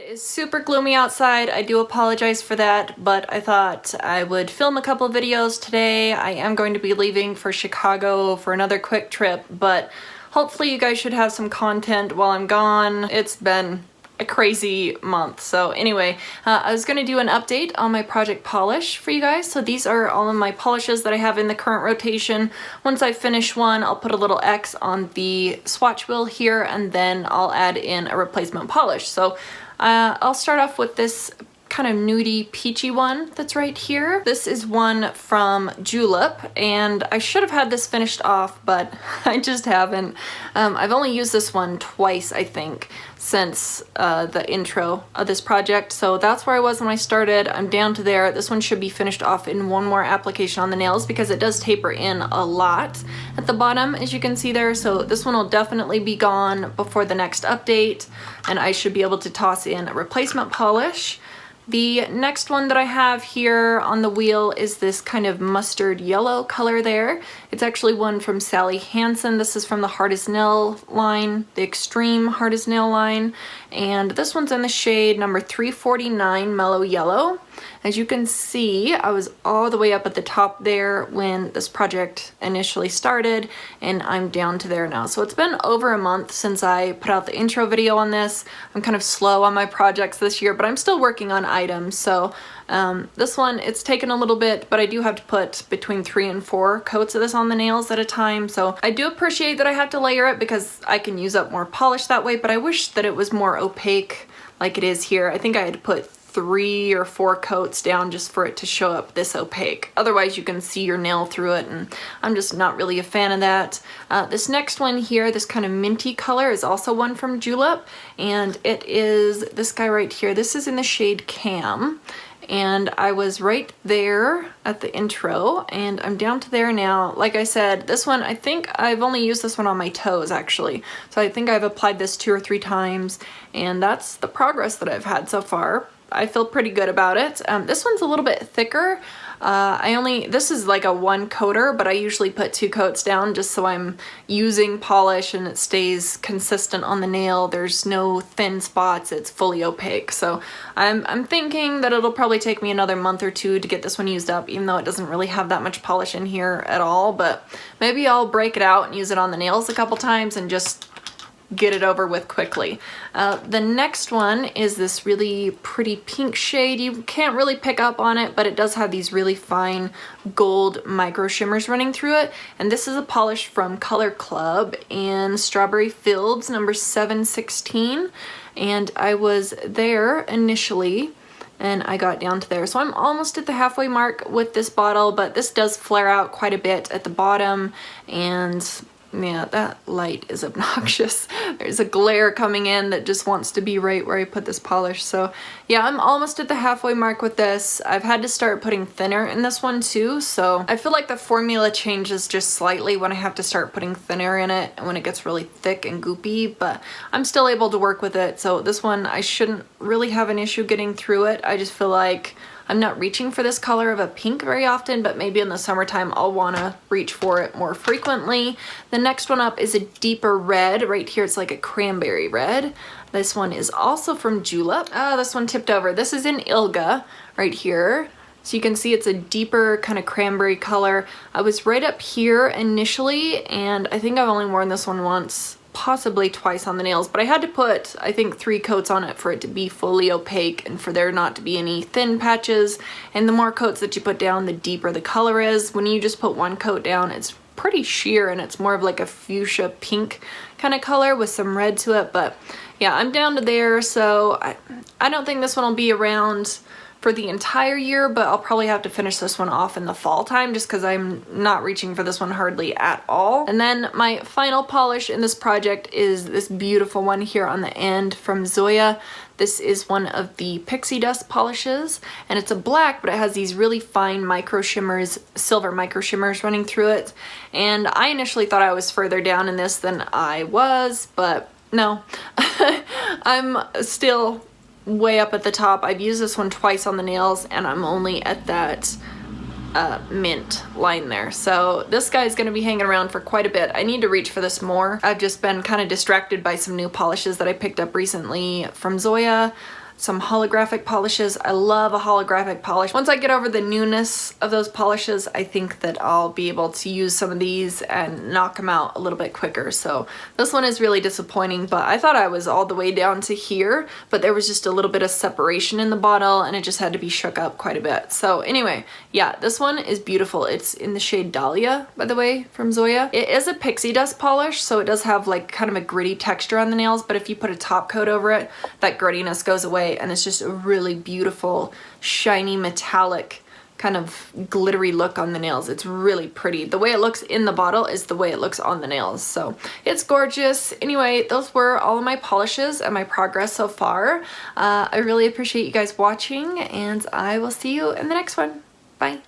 It is super gloomy outside. I do apologize for that, but I thought I would film a couple videos today. I am going to be leaving for Chicago for another quick trip, but hopefully you guys should have some content while I'm gone. It's been a crazy month. So anyway, I was going to do an update on my project polish for you guys. So these are all of my polishes that I have in the current rotation. Once I finish one, I'll put a little X on the swatch wheel here, and then I'll add in a replacement polish. So I'll start off with this kind of nudie peachy one that's right here. This is one from Julep, and I should have had this finished off, but I just haven't. I've only used this one twice, I think, since the intro of this project, so that's where I was when I started. I'm down to there. This one should be finished off in one more application on the nails because it does taper in a lot at the bottom, as you can see there, so this one will definitely be gone before the next update, and I should be able to toss in a replacement polish. The next one that I have here on the wheel is this kind of mustard yellow color there. It's actually one from Hansen. This is from the Hard as Nail line, the Xtreme Hard as Nail line. And this one's in the shade number 349 Mellow Yellow. As you can see, I was all the way up at the top there when this project initially started, and I'm down to there now. So it's been over a month since I put out the intro video on this. I'm kind of slow on my projects this year, but I'm still working on items. So this one, it's taken a little bit, but I do have to put between 3 and 4 coats of this on the nails at a time. So I do appreciate that I have to layer it because I can use up more polish that way, but I wish that it was more opaque like it is here. I think I had to put 3 or 4 coats down just for it to show up this opaque. Otherwise you can see your nail through it, and I'm just not really a fan of that. This next one here, this kind of minty color, is also one from Julep, and it is this guy right here. This is in the shade Cam, and I was right there at the intro, and I'm down to there now. Like I said, this one, I think I've only used this one on my toes actually, so I think I've applied this 2 or 3 times, and that's the progress that I've had so far. I feel pretty good about it. This one's a little bit thicker. This is like a 1 coater, but I usually put 2 coats down just so I'm using polish and it stays consistent on the nail. There's no thin spots, it's fully opaque. So I'm thinking that it'll probably take me another month or 2 to get this one used up, even though it doesn't really have that much polish in here at all, but maybe I'll break it out and use it on the nails a couple times and just get it over with quickly. The next one is this really pretty pink shade. You can't really pick up on it, but it does have these really fine gold micro shimmers running through it. And this is a polish from Color Club in Strawberry Fields number 716. And I was there initially, and I got down to there. So I'm almost at the halfway mark with this bottle, but this does flare out quite a bit at the bottom, and yeah, that light is obnoxious. There's a glare coming in that just wants to be right where I put this polish. So yeah, I'm almost at the halfway mark with this. I've had to start putting thinner in this one too, so I feel like the formula changes just slightly when I have to start putting thinner in it and when it gets really thick and goopy, but I'm still able to work with it. So this one, I shouldn't really have an issue getting through it. I just feel like I'm not reaching for this color of a pink very often, but maybe in the summertime I'll want to reach for it more frequently. The next one up is a deeper red. Right here it's like a cranberry red. This one is also from Julep. This one tipped over. This is in Ilga right here. So you can see it's a deeper kind of cranberry color. I was right up here initially, and I think I've only worn this one once, possibly twice on the nails, but I had to put, I think, 3 coats on it for it to be fully opaque and for there not to be any thin patches. And the more coats that you put down, the deeper the color is. When you just put 1 coat down, it's pretty sheer and it's more of like a fuchsia pink kind of color with some red to it. But yeah, I'm down to there, so I don't think this one will be around for the entire year, but I'll probably have to finish this one off in the fall time just because I'm not reaching for this one hardly at all. And then my final polish in this project is this beautiful one here on the end from Zoya. This is one of the PixieDust polishes, and it's a black, but it has these really fine micro shimmers, silver micro shimmers running through it. And I initially thought I was further down in this than I was, but no. I'm still way up at the top. I've used this one twice on the nails, and I'm only at that mint line there. So this guy's gonna be hanging around for quite a bit. I need to reach for this more. I've just been kind of distracted by some new polishes that I picked up recently from Zoya. some holographic polishes. I love a holographic polish. Once I get over the newness of those polishes, I think that I'll be able to use some of these and knock them out a little bit quicker. So this one is really disappointing, but I thought I was all the way down to here, but there was just a little bit of separation in the bottle and it just had to be shook up quite a bit. So anyway, yeah, this one is beautiful. It's in the shade Dahlia, by the way, from Zoya. It is a PixieDust polish, so it does have like kind of a gritty texture on the nails, but if you put a top coat over it, that grittiness goes away and it's just a really beautiful, shiny, metallic kind of glittery look on the nails. It's really pretty. The way it looks in the bottle is the way it looks on the nails, so it's gorgeous. Anyway, those were all of my polishes and my progress so far. I really appreciate you guys watching, and I will see you in the next one. Bye.